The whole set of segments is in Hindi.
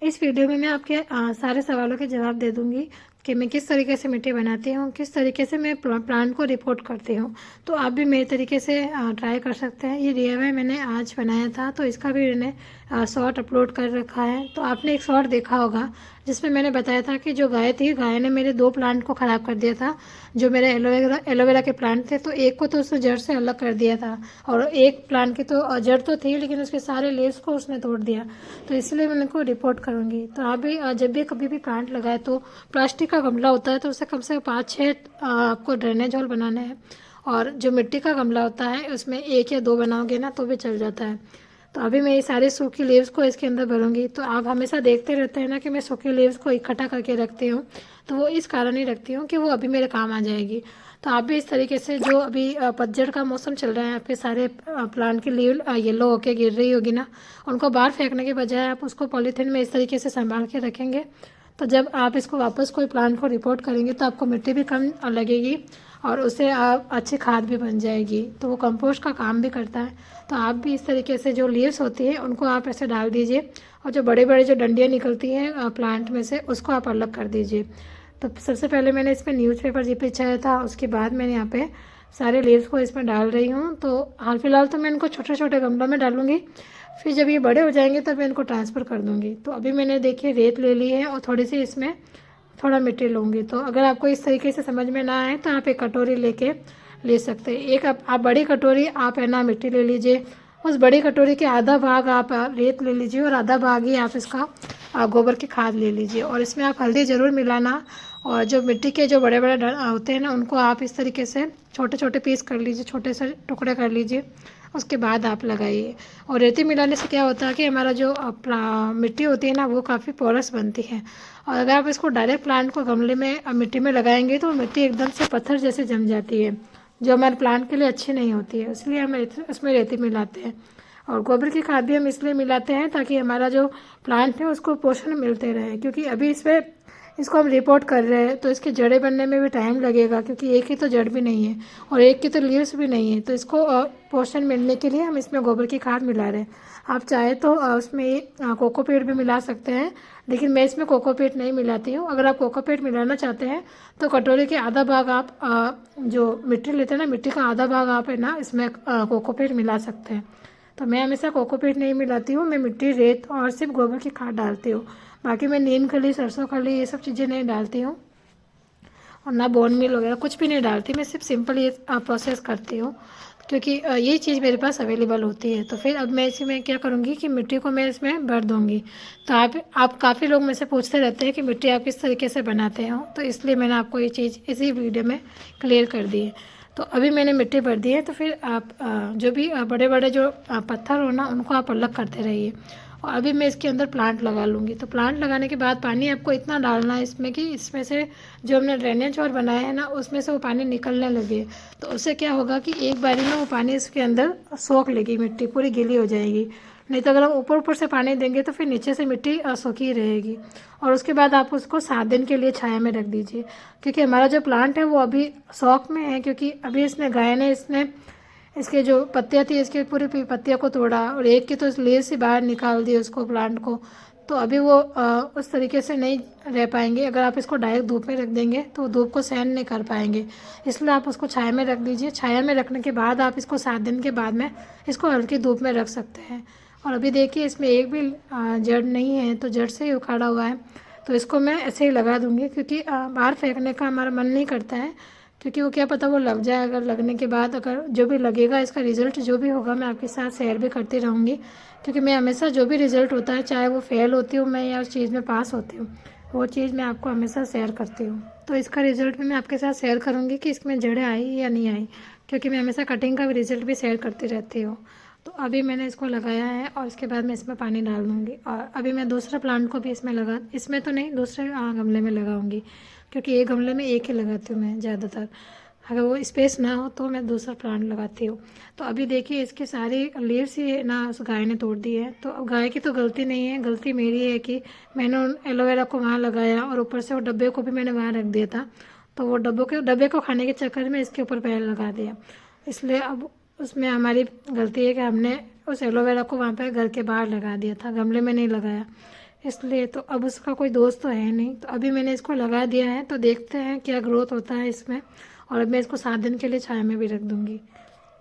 इस वीडियो में मैं आपके सारे सवालों के जवाब दे दूंगी कि मैं किस तरीके से मिट्टी बनाती हूँ, किस तरीके से मैं प्लांट को रिपोर्ट करती हूँ। तो आप भी मेरे तरीके से ट्राई कर सकते हैं। ये DIY मैंने आज बनाया था, तो इसका भी मैंने शॉर्ट अपलोड कर रखा है। तो आपने एक शॉर्ट देखा होगा जिसमें मैंने बताया था कि जो गाय थी, गाय ने मेरे 2 प्लांट को ख़राब कर दिया था, जो मेरे एलोवेरा के प्लांट थे। तो एक को तो उसने जड़ से अलग कर दिया था, और एक प्लांट की तो जड़ तो थी लेकिन उसके सारे लीव्स को उसने तोड़ दिया। तो इसलिए मैं उनको रिपोर्ट करूँगी। तो आप भी जब भी कभी भी प्लांट लगाए तो प्लास्टिक का गमला होता है, तो उससे कम से कम 5-6 आपको ड्रेनेज होल बनाने हैं। और जो मिट्टी का गमला होता है उसमें 1 या 2 बनाओगे ना तो भी चल जाता है। तो अभी मैं ये सारी सूखी लीव्स को इसके अंदर भरूंगी। तो आप हमेशा देखते रहते हैं ना कि मैं सूखी लीव्स को इकट्ठा करके रखती हूँ, तो वो इस कारण ही रखती हूँ कि वो अभी मेरे काम आ जाएगी। तो आप भी इस तरीके से, जो अभी पतझड़ का मौसम चल रहा है, आपके सारे प्लांट की लीव येलो होके गिर रही होगी ना, उनको बाहर फेंकने के बजाय आप उसको पॉलीथीन में इस तरीके से संभाल के रखेंगे। तो जब आप इसको वापस कोई प्लांट को रिपोर्ट करेंगे तो आपको मिट्टी भी कम लगेगी और उससे आप अच्छी खाद भी बन जाएगी। तो वो कंपोस्ट का काम भी करता है। तो आप भी इस तरीके से जो लीव्स होती है उनको आप ऐसे डाल दीजिए, और जो बड़े बड़े जो डंडियाँ निकलती हैं प्लांट में से उसको आप अलग कर दीजिए। तो सबसे पहले मैंने इसमें न्यूज़पेपर बिछाया था, उसके बाद मैंने यहाँ पे सारे लीव्स को इसमें डाल रही हूँ। तो हाल फिलहाल तो मैं इनको छोटे छोटे गमलों में डालूंगी, फिर जब ये बड़े हो जाएंगे तब मैं इनको ट्रांसफ़र कर दूँगी। तो अभी मैंने देखिए रेत ले ली है और थोड़ी सी इसमें थोड़ा मिट्टी लूँगी। तो अगर आपको इस तरीके से समझ में ना आए तो आप एक कटोरी लेके ले सकते हैं। एक आप बड़ी कटोरी आप है ना मिट्टी ले लीजिए, उस बड़ी कटोरी के आधा भाग आप रेत ले लीजिए और आधा भाग ही आप इसका गोबर की खाद ले लीजिए। और इसमें आप हल्दी ज़रूर मिलाना। और जो मिट्टी के जो बड़े बड़े होते हैं ना, उनको आप इस तरीके से छोटे छोटे पीस कर लीजिए, छोटे से टुकड़े कर लीजिए, उसके बाद आप लगाइए। और रेती मिलाने से क्या होता है कि हमारा जो मिट्टी होती है ना, वो काफ़ी पोरस बनती है। और अगर आप इसको डायरेक्ट प्लांट को गमले में मिट्टी में लगाएंगे तो मिट्टी एकदम से पत्थर जैसे जम जाती है, जो हमारे प्लांट के लिए अच्छी नहीं होती है। इसलिए हम इसमें रेती मिलाते हैं। और गोबर की खाद भी हम इसलिए मिलाते हैं ताकि हमारा जो प्लांट है उसको पोषण मिलते रहे, क्योंकि अभी इसको हम रिपोर्ट कर रहे हैं तो इसके जड़ें बनने में भी टाइम लगेगा, क्योंकि एक ही तो जड़ भी नहीं है और एक की तो लीव्स भी नहीं है। तो इसको पोषण मिलने के लिए हम इसमें गोबर की खाद मिला रहे हैं। आप चाहे तो उसमें कोकोपीट भी मिला सकते हैं, लेकिन मैं इसमें कोकोपीट नहीं मिलाती हूँ। अगर आप कोकोपीट मिलाना चाहते हैं तो कटोरी के आधा भाग आप जो मिट्टी लेते हैं ना, मिट्टी का आधा भाग आप है ना इसमें कोकोपीट मिला सकते हैं। तो मैं हमेशा कोकोपीट नहीं मिलाती हूँ, मैं मिट्टी, रेत और सिर्फ गोबर की खाद डालती हूँ। बाकी मैं नीम खली, सरसों खली, ये सब चीज़ें नहीं डालती हूँ, और ना बोन मील वगैरह कुछ भी नहीं डालती। मैं सिर्फ सिंपल ये प्रोसेस करती हूँ, क्योंकि ये चीज़ मेरे पास अवेलेबल होती है। तो फिर अब मैं इसमें क्या करूँगी कि मिट्टी को मैं इसमें भर दूँगी। तो आप काफ़ी लोग मुझसे पूछते रहते हैं कि मिट्टी आप किस तरीके से बनाते हो, तो इसलिए मैंने आपको ये चीज़ इसी वीडियो में क्लियर कर दी है। तो अभी मैंने मिट्टी भर दी है। तो फिर आप जो भी बड़े बड़े जो पत्थर हो ना, उनको आप अलग करते रहिए। और अभी मैं इसके अंदर प्लांट लगा लूँगी। तो प्लांट लगाने के बाद पानी आपको इतना डालना है इसमें कि इसमें से जो हमने ड्रेनेज और बनाया है ना, उसमें से वो पानी निकलने लगे। तो उससे क्या होगा कि एक बारी में वो पानी इसके अंदर सोख लेगी, मिट्टी पूरी गीली हो जाएगी। नहीं तो अगर हम ऊपर ऊपर से पानी देंगे तो फिर नीचे से मिट्टी सूखी रहेगी। और उसके बाद आप उसको 7 दिन के लिए छाया में रख दीजिए, क्योंकि हमारा जो प्लांट है वो अभी शौक में है, क्योंकि अभी गाय ने इसके जो पत्तियाँ थी, इसके पूरी पत्तियों को तोड़ा और एक की तो लीव से बाहर निकाल दी उसको, प्लांट को। तो अभी वो उस तरीके से नहीं रह पाएंगे। अगर आप इसको डायरेक्ट धूप में रख देंगे तो वो धूप को सहन नहीं कर पाएंगे। इसलिए आप उसको छाया में रख दीजिए। छाया में रखने के बाद आप इसको 7 दिन के बाद में इसको हल्की धूप में रख सकते हैं। और अभी देखिए इसमें एक भी जड़ नहीं है, तो जड़ से ही उखाड़ा हुआ है। तो इसको मैं ऐसे ही लगा दूँगी, क्योंकि बाहर फेंकने का हमारा मन नहीं करता है, क्योंकि वो क्या पता वो लग जाए। अगर लगने के बाद अगर जो भी लगेगा, इसका रिज़ल्ट जो भी होगा मैं आपके साथ शेयर भी करती रहूँगी, क्योंकि मैं हमेशा जो भी रिज़ल्ट होता है, चाहे वो फेल होती हूँ मैं या उस चीज़ में पास होती हूँ, वो चीज़ मैं आपको हमेशा शेयर करती हूँ। तो इसका रिज़ल्ट भी मैं आपके साथ शेयर करूँगी कि इसमें जड़ें आई या नहीं आई, क्योंकि मैं हमेशा कटिंग का भी रिज़ल्ट भी शेयर करती रहती हूँ। तो अभी मैंने इसको लगाया है और इसके बाद मैं इसमें पानी डाल दूँगी। और अभी मैं दूसरा प्लांट को भी इसमें तो नहीं, दूसरे गमले में लगाऊंगी, क्योंकि एक गमले में एक ही लगाती हूँ मैं ज़्यादातर। अगर वो स्पेस ना हो तो मैं दूसरा प्लांट लगाती हूँ। तो अभी देखिए इसके सारे लीव्स ही ना उस गाय ने तोड़ दिए हैं। तो गाय की तो गलती नहीं है, गलती मेरी है कि मैंने उन एलोवेरा को वहाँ लगाया और ऊपर से वो डब्बे को भी मैंने वहाँ रख दिया था। तो वो डब्बे को खाने के चक्कर में इसके ऊपर पैर लगा दिया। इसलिए अब उसमें हमारी गलती है कि हमने उस एलोवेरा को वहाँ पर घर के बाहर लगा दिया था, गमले में नहीं लगाया। इसलिए तो अब उसका कोई दोस्त तो है नहीं, तो अभी मैंने इसको लगा दिया है, तो देखते हैं क्या ग्रोथ होता है इसमें। और अब मैं इसको 7 दिन के लिए छाया में भी रख दूँगी।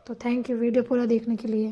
तो थैंक यू वीडियो पूरा देखने के लिए।